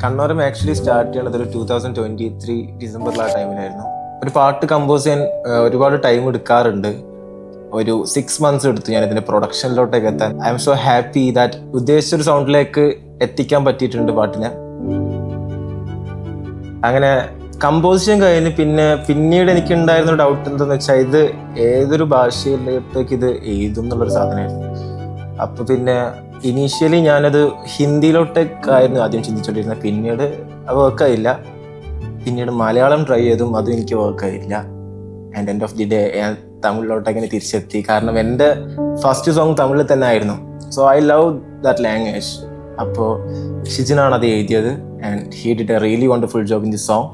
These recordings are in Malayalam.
കണ്ണോരം ആക്ച്വലി സ്റ്റാർട്ട് ചെയ്യണത് ഒരു 2023 ഡിസംബറിൽ ആ ടൈമിലായിരുന്നു. ഒരു പാട്ട് കമ്പോസ് ചെയ്യാൻ ഒരുപാട് ടൈം എടുക്കാറുണ്ട്. ഒരു 6 months എടുത്തു ഞാൻ ഇതിന്റെ പ്രൊഡക്ഷനിലോട്ടേക്ക് എത്താൻ. I am so happy that ഉദ്ദേശിച്ചൊരു സൗണ്ടിലേക്ക് എത്തിക്കാൻ പറ്റിയിട്ടുണ്ട് പാട്ടിനെ. അങ്ങനെ കമ്പോസിഷൻ കഴിഞ്ഞ് പിന്നീട് എനിക്ക് ഉണ്ടായിരുന്ന ഡൗട്ട് എന്താണെന്ന് വെച്ചാൽ ഇത് ഏതൊരു ഭാഷയിലേക്ക് ഇത് എഴുതും എന്നുള്ളൊരു സാധനമായിരുന്നു. അപ്പൊ പിന്നെ ഇനീഷ്യലി ഞാനത് ഹിന്ദിയിലോട്ടേക്കായിരുന്നു ആദ്യം ചിന്തിച്ചോണ്ടിരുന്നത്. പിന്നീട് അത് വർക്കായില്ല. പിന്നീട് മലയാളം ട്രൈ ചെയ്തും അതും എനിക്ക് വർക്കായില്ല. And end of the day ഞാൻ തമിഴിലോട്ടങ്ങനെ തിരിച്ചെത്തി. കാരണം എൻ്റെ ഫസ്റ്റ് സോങ് തമിഴിൽ തന്നെ ആയിരുന്നു. So I love that language. അപ്പോൾ ഷിജിനാണ് അത് എഴുതിയത് and he did A really wonderful job in the song.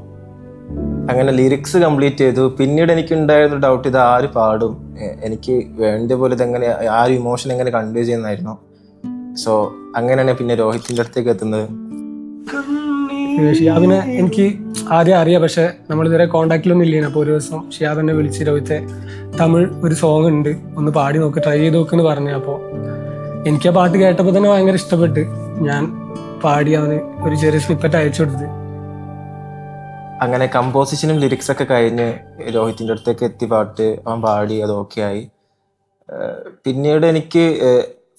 അങ്ങനെ ലിറിക്സ് കംപ്ലീറ്റ് ചെയ്തു. പിന്നീട് എനിക്ക് ഉണ്ടായിരുന്ന ഡൗട്ട് ഇത് ആര് പാടും, എനിക്ക് വേണ്ട പോലെ ഇതെങ്ങനെ ആ ഒരു ഇമോഷൻ എങ്ങനെ കൺവേ ചെയ്യുന്നതായിരുന്നു. സോ അങ്ങനെയാണ് പിന്നെ രോഹിത്തിന്റെ അടുത്തേക്ക് എത്തുന്നത്. ഷിയാബിനെ എനിക്ക് ആദ്യം അറിയാം, പക്ഷെ നമ്മൾ ഇതുവരെ കോണ്ടാക്റ്റിലൊന്നും ഇല്ലേനു. അപ്പോൾ ഒരു ദിവസം ഷിയാബിനെ വിളിച്ച് രോഹിത്തെ തമിഴ് ഒരു സോങ് ഉണ്ട്, ഒന്ന് പാടി നോക്ക്, ട്രൈ ചെയ്ത് നോക്കെന്ന് പറഞ്ഞു. അപ്പോൾ എനിക്ക് ആ പാട്ട് കേട്ടപ്പോൾ തന്നെ ഭയങ്കര ഇഷ്ടപ്പെട്ട് ഞാൻ പാടി അവന് ഒരു ചെറിയ സ്നിപ്പറ്റ് അയച്ചു കൊടുത്തത്. അങ്ങനെ കമ്പോസിഷനും ലിറിക്സ് ഒക്കെ കഴിഞ്ഞ് രോഹിത്തിന്റെ അടുത്തേക്ക് എത്തി പാട്ട് അവൻ പാടി, അത് ഓക്കെ ആയി. പിന്നീട് എനിക്ക്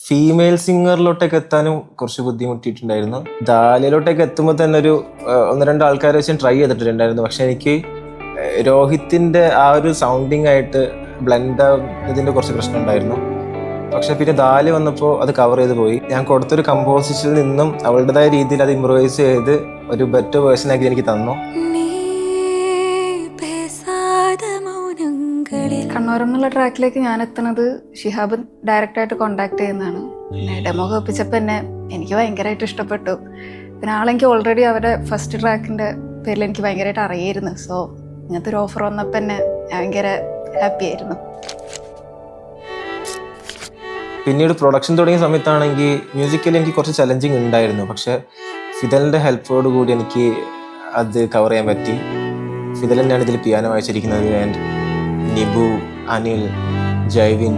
ഫീമെയിൽ സിംഗറിലോട്ടേക്ക് എത്താനും കുറച്ച് ബുദ്ധിമുട്ടിയിട്ടുണ്ടായിരുന്നു. ദാലിലോട്ടേക്ക് എത്തുമ്പോൾ തന്നെ ഒരു 1-2 ആൾക്കാരെ വെച്ച് ട്രൈ ചെയ്തിട്ടുണ്ടായിരുന്നു. പക്ഷെ എനിക്ക് രോഹിത്തിന്റെ ആ ഒരു സൗണ്ടിങ് ആയിട്ട് ബ്ലെൻഡ് ആവുന്നതിന്റെ കുറച്ച് പ്രശ്നം ഉണ്ടായിരുന്നു. പക്ഷെ പിന്നെ ദാല് വന്നപ്പോൾ അത് കവർ ചെയ്ത് പോയി. ഞാൻ കൊടുത്തൊരു കമ്പോസിഷനിൽ നിന്നും അവളുടേതായ രീതിയിൽ അത് ഇംപ്രൂവൈസ് ചെയ്ത് ഒരു ബെറ്റർ വേർഷൻ ആക്കി എനിക്ക് തന്നു. കണ്ണോരം എന്നുള്ള ട്രാക്കിലേക്ക് ഞാൻ എത്തുന്നത് ഷിഹാബ് ഡയറക്റ്റായിട്ട് കോണ്ടാക്ട് ചെയ്യുന്നതാണ്. പിന്നെ ഡെമോ കേൾപ്പിച്ചപ്പോൾ എന്നെ എനിക്ക് ഭയങ്കരമായിട്ട് ഇഷ്ടപ്പെട്ടു. പിന്നെ ആളെനിക്ക് ഓൾറെഡി അവരുടെ ഫസ്റ്റ് ട്രാക്കിൻ്റെ പേരിൽ എനിക്ക് ഭയങ്കരമായിട്ട് അറിയായിരുന്നു. സോ ഇങ്ങനത്തെ ഒരു ഓഫർ വന്നപ്പോൾ എന്നെ ഭയങ്കര ഹാപ്പി ആയിരുന്നു. പിന്നീട് പ്രൊഡക്ഷൻ തുടങ്ങിയ സമയത്താണെങ്കിൽ മ്യൂസിക്കലി എനിക്ക് കുറച്ച് ചലഞ്ചിങ് ഉണ്ടായിരുന്നു. പക്ഷെ ഫിദലിൻ്റെ ഹെൽപ്പോട് കൂടി എനിക്ക് അത് കവർ ചെയ്യാൻ പറ്റി. ഫിദൽ തന്നെയാണ് ഇതിൽ പിയാനോ വായിച്ചിരിക്കുന്നത്. ആൻഡ് നിബു, അനിൽ, ജൈവിൻ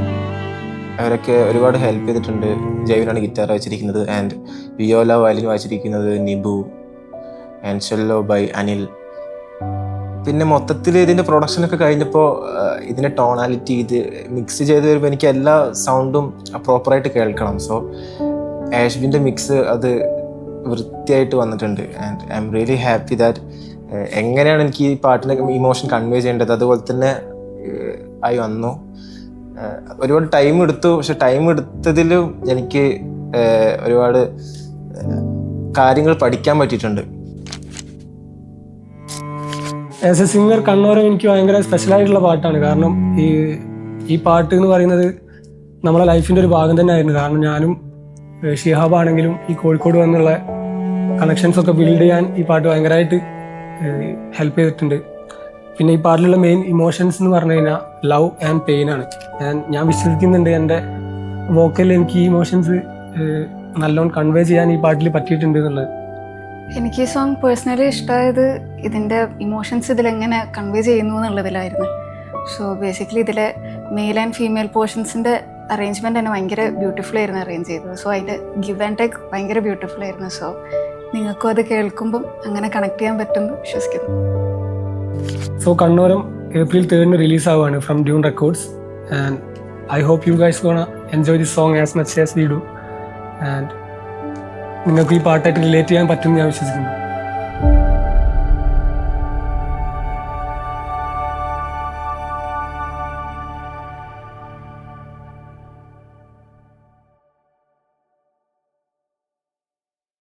അവരൊക്കെ ഒരുപാട് ഹെൽപ്പ് ചെയ്തിട്ടുണ്ട്. ജൈവിനാണ് ഗിറ്റാർ വായിച്ചിരിക്കുന്നത് ആൻഡ് വിയോല വയലിൻ വായിച്ചിരിക്കുന്നത് Nibu and cello by Anil. പിന്നെ മൊത്തത്തിൽ ഇതിൻ്റെ പ്രൊഡക്ഷനൊക്കെ കഴിഞ്ഞപ്പോൾ ഇതിൻ്റെ ടോണാലിറ്റി ഇത് മിക്സ് ചെയ്ത് വരുമ്പോൾ എനിക്ക് എല്ലാ സൗണ്ടും പ്രോപ്പറായിട്ട് കേൾക്കണം. സോ ആഷ്ബിൻ്റെ മിക്സ് അത് വൃത്തിയായിട്ട് വന്നിട്ടുണ്ട്. And I am really happy that എങ്ങനെയാണ് എനിക്ക് ഈ പാട്ടിൻ്റെ ഇമോഷൻ കൺവേ ചെയ്യേണ്ടത് അതുപോലെ തന്നെ ആയി വന്നു. ഒരുപാട് ടൈം എടുത്തു. പക്ഷെ ടൈം എടുത്തതിലും എനിക്ക് ഒരുപാട് കാര്യങ്ങൾ പഠിക്കാൻ പറ്റിയിട്ടുണ്ട്. ആസ് എ സിംഗർ കണ്ണോരം എനിക്ക് ഭയങ്കര സ്പെഷ്യലായിട്ടുള്ള പാട്ടാണ്. കാരണം ഈ പാട്ട് എന്ന് പറയുന്നത് നമ്മളെ ലൈഫിൻ്റെ ഒരു ഭാഗം തന്നെ ആയിരുന്നു. കാരണം ഞാനും ഷിഹാബ് ആണെങ്കിലും ഈ കോഴിക്കോട് വന്നുള്ള കണക്ഷൻസ് ഒക്കെ ബിൽഡ് ചെയ്യാൻ ഈ പാട്ട് ഭയങ്കരമായിട്ട് ഹെൽപ്പ് ചെയ്തിട്ടുണ്ട്. പിന്നെ ഈ പാട്ടിലുള്ള മെയിൻ ഇമോഷൻസ് എന്ന് പറഞ്ഞു കഴിഞ്ഞാൽ ലവ് ആൻഡ് പെയിൻ ആണ്. ഞാൻ വിശ്വസിക്കുന്നുണ്ട് എൻ്റെ വോക്കലിൽ എനിക്ക് ഈ ഇമോഷൻസ് നല്ലോണം കൺവേ ചെയ്യാൻ ഈ പാട്ടിൽ പറ്റിയിട്ടുണ്ട് എന്നുള്ളത്. എനിക്ക് ഈ സോങ് പേഴ്സണലി ഇഷ്ടമായത് ഇതിൻ്റെ ഇമോഷൻസ് ഇതിലെങ്ങനെ കൺവേ ചെയ്യുന്നു എന്നുള്ളതിലായിരുന്നു. സോ ബേസിക്കലി ഇതിലെ മെയിൽ ആൻഡ് ഫീമെയിൽ പോർഷൻസിൻ്റെ അറേഞ്ച്മെൻറ്റ് തന്നെ ഭയങ്കര ബ്യൂട്ടിഫുൾ ആയിരുന്നു അറേഞ്ച് ചെയ്തത്. സോ അതിൻ്റെ ഗിവ് ആൻഡ് ടേക്ക് ഭയങ്കര ബ്യൂട്ടിഫുൾ ആയിരുന്നു. സോ നിങ്ങൾക്കും അത് കേൾക്കുമ്പം അങ്ങനെ കണക്ട് ചെയ്യാൻ പറ്റുമെന്ന് വിശ്വസിക്കുന്നു. സോ കണ്ണോരം April 3 റിലീസ് ആവുകയാണ് from Dune Records. And I hope you guys gonna enjoy this song as much as we do. And നിങ്ങൾക്ക് ഈ പാട്ടായിട്ട് റിലേറ്റ് ചെയ്യാൻ പറ്റുമെന്ന് ഞാൻ വിശ്വസിക്കുന്നു.